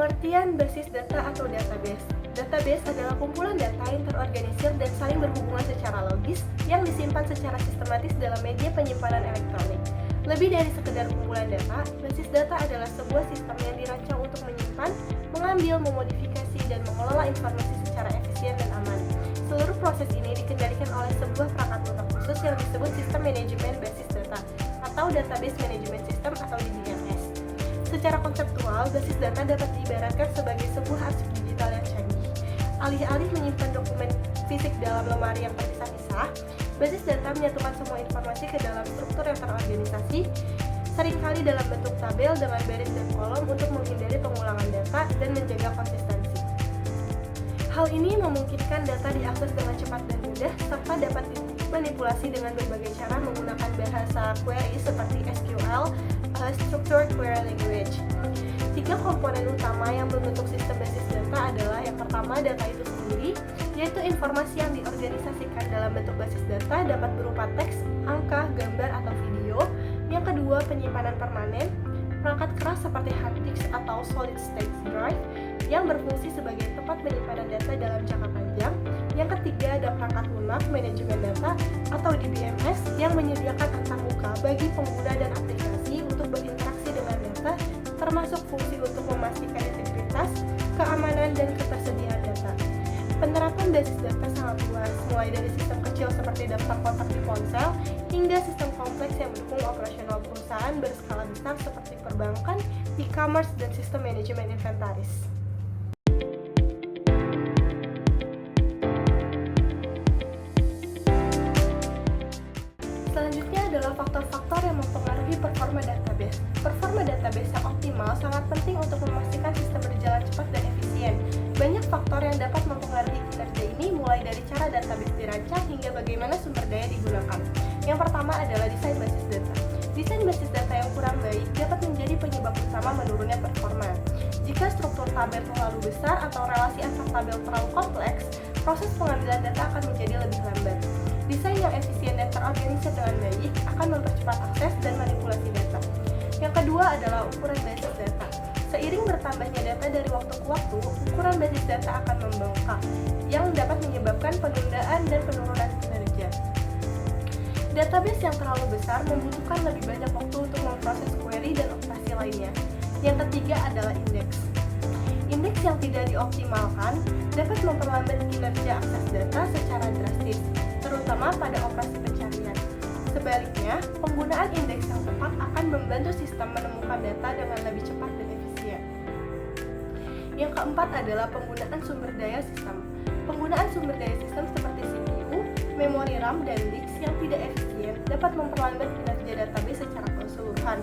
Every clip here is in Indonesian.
Pengertian basis data atau database. Database adalah kumpulan data yang terorganisir dan saling berhubungan secara logis yang disimpan secara sistematis dalam media penyimpanan elektronik. Lebih dari sekedar kumpulan data, basis data adalah sebuah sistem yang dirancang untuk menyimpan, mengambil, memodifikasi, dan mengelola informasi secara efisien dan aman. Seluruh proses ini dikendalikan oleh sebuah perangkat lunak khusus yang disebut Sistem Manajemen Basis Data atau Database Management System atau DBMS. Secara konseptual, basis data dapat diibaratkan sebagai sebuah arsip digital yang canggih. Alih-alih menyimpan dokumen fisik dalam lemari yang terpisah-pisah, basis data menyatukan semua informasi ke dalam struktur yang terorganisasi, seringkali dalam bentuk tabel dengan baris dan kolom untuk menghindari pengulangan data dan menjaga konsistensi. Hal ini memungkinkan data diakses dengan cepat dan mudah, serta dapat dimanipulasi dengan berbagai cara menggunakan bahasa query seperti SQL, Structured Query Language. Tiga komponen utama yang membentuk sistem basis data adalah yang pertama, data itu sendiri, yaitu informasi yang diorganisasikan dalam bentuk basis data dapat berupa teks, angka, gambar, atau video. Yang kedua, penyimpanan permanen, perangkat keras seperti hard disk atau solid state drive yang berfungsi sebagai tempat penyimpanan data dalam jangka panjang. Yang ketiga, ada perangkat lunak, manajemen data atau DBMS yang menyediakan antarmuka bagi pengguna dan aplikasi untuk berinteraksi dengan data, termasuk fungsi untuk memastikan integritas, keamanan, dan ketersediaan data. Penerapan basis data sangat luas, mulai dari sistem kecil seperti daftar kontak di ponsel, hingga sistem kompleks yang mendukung operasional perusahaan berskala besar seperti perbankan, e-commerce, dan sistem manajemen inventaris. Selanjutnya adalah faktor-faktor yang mempengaruhi performa database. Performa database yang optimal sangat penting untuk memastikan sistem berjalan cepat dan efisien. Banyak faktor yang dapat mempengaruhi kinerja ini, mulai dari cara database dirancang hingga bagaimana sumber daya digunakan. Yang pertama adalah desain basis data. Desain basis data yang kurang baik dapat menjadi penyebab utama menurunnya performa. Jika struktur tabel terlalu besar atau relasi antar tabel terlalu kompleks, proses pengambilan data akan menjadi lebih lambat. Desain yang efisien dan terorganisir dengan baik akan mempercepat akses dan manipulasi data. Yang kedua adalah ukuran basis data. Seiring bertambahnya data dari waktu ke waktu, ukuran basis data akan membengkak, yang dapat menyebabkan penundaan dan penurunan kinerja. Database yang terlalu besar membutuhkan lebih banyak waktu untuk memproses query dan operasi lainnya. Yang ketiga adalah indeks. Indeks yang tidak dioptimalkan dapat memperlambat kinerja akses data secara drastis, terutama pada operasi pencarian. Sebaliknya, penggunaan indeks yang tepat akan membantu sistem menemukan data dengan lebih cepat dan efisien. Yang keempat adalah penggunaan sumber daya sistem. Penggunaan sumber daya sistem seperti CPU, memori RAM, dan disk yang tidak efisien dapat memperlambat kinerja database secara keseluruhan.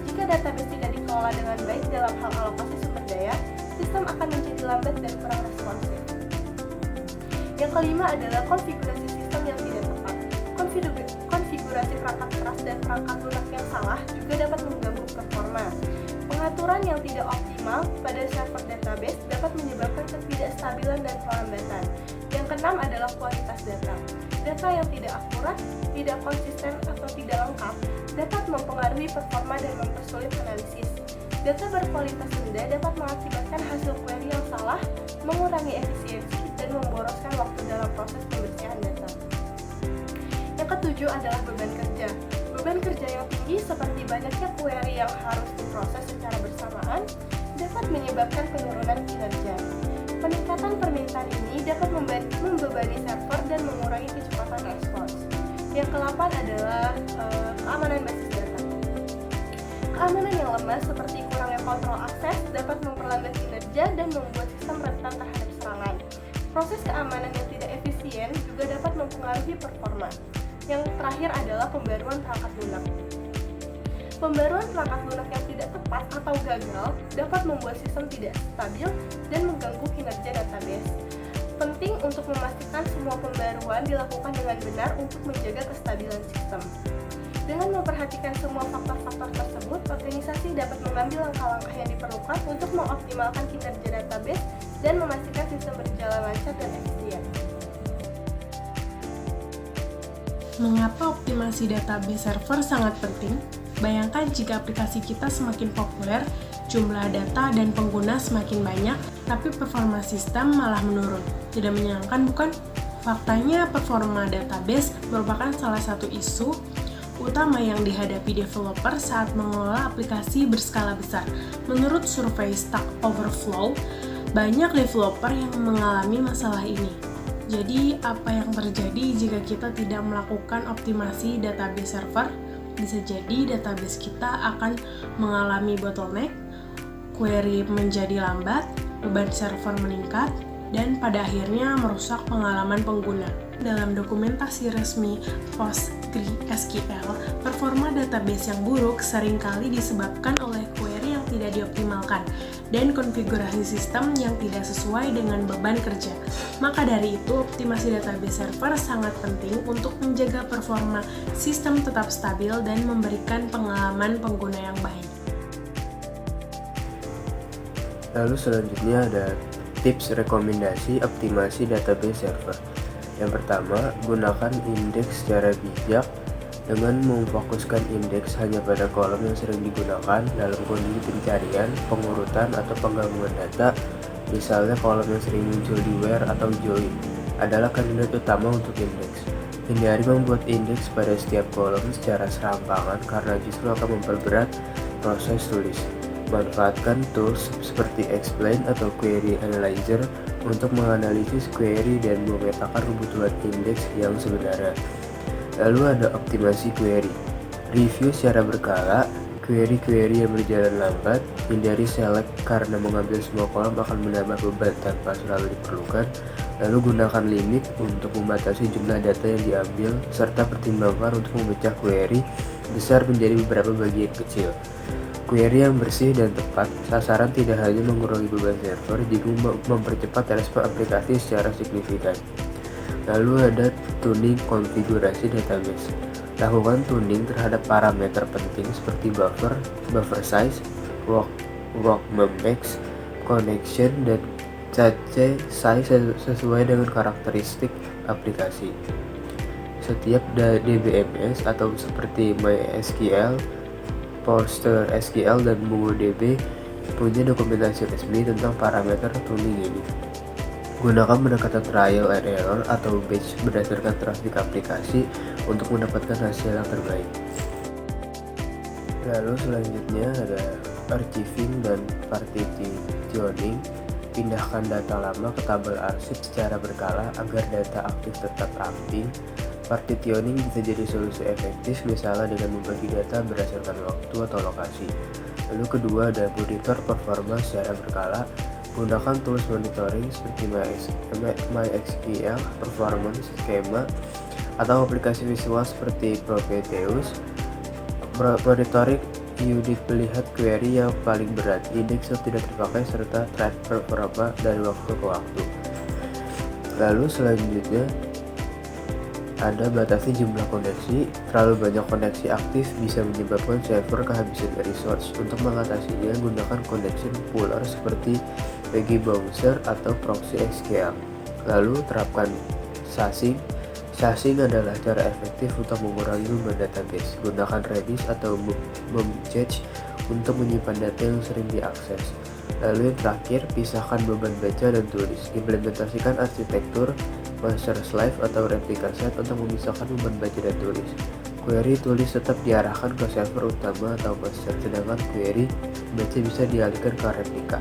Jika database tidak dikelola dengan baik dalam hal alokasi sumber daya, sistem akan menjadi lambat dan kurang responsif. Yang kelima adalah konfigurasi sistem yang tidak tepat. Konfigurasi perangkat keras dan perangkat lunak yang salah juga dapat mengganggu performa. Pengaturan yang tidak optimal pada server database dapat menyebabkan ketidakstabilan dan pelambatan. Yang keenam adalah kualitas data. Data yang tidak akurat, tidak konsisten, atau tidak lengkap dapat mempengaruhi performa dan mempersulit analisis. Data berkualitas rendah dapat mengakibatkan hasil query yang salah, mengurangi efisiensi, dan memboroskan waktu dalam proses pembersihan data. Yang ketujuh adalah beban kerja. Beban kerja yang tinggi seperti banyaknya query yang harus diproses secara bersamaan dapat menyebabkan penurunan kinerja. Peningkatan permintaan ini dapat membebani server dan mengurangi kecepatan respons. Yang ke-8 adalah keamanan basis data. Keamanan yang lemah seperti kurangnya kontrol akses dapat memperlambat kinerja dan membuat sistem rentan terhadap serangan. Proses keamanan yang tidak efisien juga dapat mempengaruhi performa. Yang terakhir adalah pembaruan perangkat lunak. Pembaruan perangkat lunak yang tidak tepat atau gagal dapat membuat sistem tidak stabil dan mengganggu kinerja database. Penting untuk memastikan semua pembaruan dilakukan dengan benar untuk menjaga kestabilan sistem. Dengan memperhatikan semua faktor-faktor tersebut, organisasi dapat mengambil langkah-langkah yang diperlukan untuk mengoptimalkan kinerja database dan memastikan sistem berjalan lancar dan efisien. Mengapa optimasi database server sangat penting? Bayangkan jika aplikasi kita semakin populer, Jumlah data dan pengguna semakin banyak, tapi performa sistem malah menurun. Tidak menyenangkan, bukan? Faktanya, performa database merupakan salah satu isu utama yang dihadapi developer saat mengelola aplikasi berskala besar. Menurut survei Stack Overflow, banyak developer yang mengalami masalah ini. Jadi, apa yang terjadi jika kita tidak melakukan optimasi database server? Bisa jadi database kita akan mengalami bottleneck, query menjadi lambat, beban server meningkat, dan pada akhirnya merusak pengalaman pengguna. Dalam dokumentasi resmi PostgreSQL, performa database yang buruk seringkali disebabkan oleh query yang tidak dioptimalkan dan konfigurasi sistem yang tidak sesuai dengan beban kerja. Maka dari itu, optimasi database server sangat penting untuk menjaga performa sistem tetap stabil dan memberikan pengalaman pengguna yang baik. Lalu selanjutnya ada tips rekomendasi optimasi database server. Yang pertama, gunakan indeks secara bijak dengan memfokuskan indeks hanya pada kolom yang sering digunakan dalam kondisi pencarian, pengurutan, atau penggabungan data. Misalnya kolom yang sering muncul di where atau join adalah kandidat utama untuk indeks. Hindari membuat indeks pada setiap kolom secara serampangan karena justru akan memperberat proses tulis. Manfaatkan tools seperti Explain atau Query Analyzer untuk menganalisis query dan memetakan kebutuhan indeks yang sebenarnya. Lalu ada optimasi query. Review secara berkala query-query yang berjalan lambat. Hindari select karena mengambil semua kolom akan menambah beban tanpa selalu diperlukan. Lalu gunakan limit untuk membatasi jumlah data yang diambil, serta pertimbangkan untuk memecah query besar menjadi beberapa bagian kecil. Query yang bersih dan tepat sasaran tidak hanya mengurangi beban server, juga mempercepat respon aplikasi secara signifikan. Lalu ada tuning konfigurasi database. Lakukan tuning terhadap parameter penting seperti buffer size, work max, connection, dan cache size sesuai dengan karakteristik aplikasi. Setiap DBMS atau seperti MySQL, PostgreSQL, dan MongoDB punya dokumentasi resmi tentang parameter tuning ini. Gunakan pendekatan trial and error atau batch berdasarkan traffic aplikasi untuk mendapatkan hasil yang terbaik. Lalu selanjutnya ada archiving dan partitioning. Pindahkan data lama ke tabel arsip secara berkala agar data aktif tetap ramping. Partitioning bisa jadi solusi efektif, misalnya dengan membagi data berdasarkan waktu atau lokasi. Lalu kedua ada monitor performa secara berkala. Gunakan tools monitoring seperti MySQL Performance Schema atau aplikasi visual seperti Prometheus. Monitoring unit melihat query yang paling berat, indeks yang tidak terpakai, serta track performa dari waktu ke waktu. Lalu selanjutnya ada batasi jumlah koneksi. Terlalu banyak koneksi aktif bisa menyebabkan server kehabisan resource. Untuk mengatasinya, gunakan connection pooler seperti pgbouncer atau proxy SQL. Lalu terapkan sashing. Sashing adalah cara efektif untuk mengurangi beban database. Gunakan Redis atau Memcache untuk menyimpan data yang sering diakses. Lalu yang terakhir, pisahkan beban baca dan tulis. Implementasikan arsitektur master-slave atau replica set untuk memisahkan beban baca dan tulis. Query tulis tetap diarahkan ke server utama atau master, sedangkan query baca bisa dialihkan ke replika.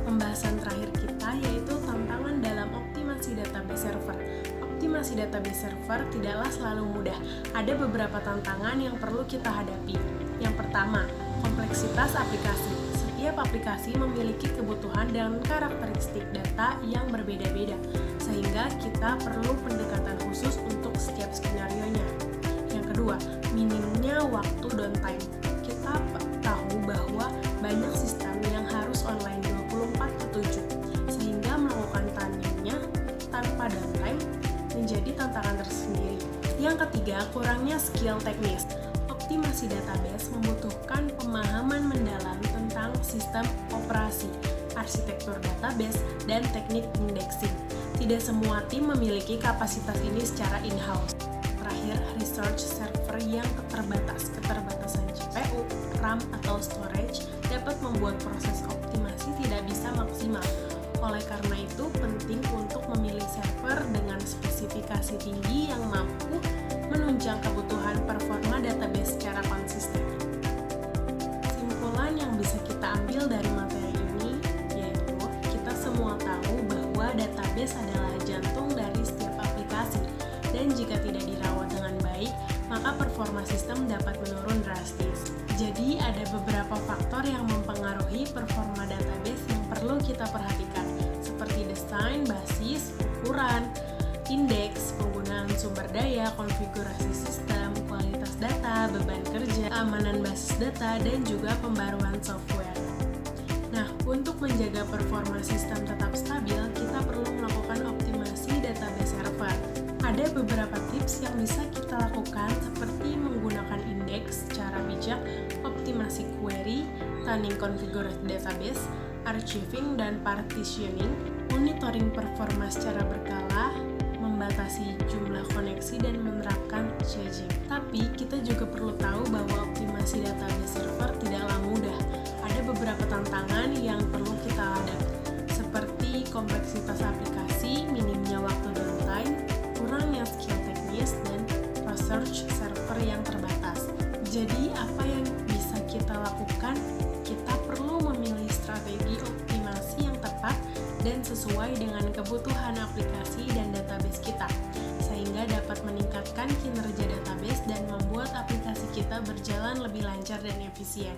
Pembahasan terakhir kita yaitu tantangan dalam optimasi database server. Optimasi database server tidaklah selalu mudah. Ada beberapa tantangan yang perlu kita hadapi. Yang pertama, kompleksitas aplikasi. Setiap aplikasi memiliki kebutuhan dan karakteristik data yang berbeda-beda, sehingga kita perlu pendekatan khusus untuk setiap skenario-nya. Yang kedua, minimnya waktu downtime. Kita tahu bahwa banyak sistem yang harus online 24/7, sehingga melakukan tandingnya tanpa downtime menjadi tantangan tersendiri. Yang ketiga, kurangnya skill teknis. Optimasi database membutuhkan pemahaman mendalam tentang sistem operasi, arsitektur database, dan teknik indexing. Tidak semua tim memiliki kapasitas ini secara in-house. Terakhir, research server yang keterbatasan CPU, RAM, RAM atau storage dapat membuat proses optimasi tidak bisa maksimal. Oleh karena itu, penting untuk memilih server dengan spesifikasi tinggi yang mampu menunjang kebutuhan performa database secara konsisten. Kesimpulan yang bisa kita ambil dari materi ini yaitu kita semua tahu bahwa database adalah jantung dari setiap aplikasi, dan jika tidak dirawat dengan baik, maka performa sistem dapat menurun drastis. Jadi ada beberapa faktor yang mempengaruhi performa database yang perlu kita perhatikan, seperti desain, basis, ukuran, indeks, penggunaan sumber daya, konfigurasi sistem, kualitas data, beban kerja, keamanan basis data, dan juga pembaruan software. Nah, untuk menjaga performa sistem tetap stabil, kita perlu melakukan optimasi database server. Ada beberapa tips yang bisa kita lakukan seperti menggunakan indeks secara bijak, optimasi query, tuning konfigurasi database, archiving dan partitioning, monitoring performa secara berkala, membatasi jumlah koneksi dan menerapkan staging. Tapi kita juga perlu tahu bahwa optimasi database server tidaklah mudah. Ada beberapa tantangan yang perlu kita hadapi, seperti kompleksitas aplikasi, minimnya waktu downtime, kurangnya skill teknis, dan research server yang terbatas. Jadi apa yang bisa kita lakukan? Kita perlu memilih strategi optimasi yang tepat dan sesuai dengan kebutuhan aplikasi dan database kita, sehingga dapat meningkatkan kinerja database dan membuat aplikasi kita berjalan lebih lancar dan efisien.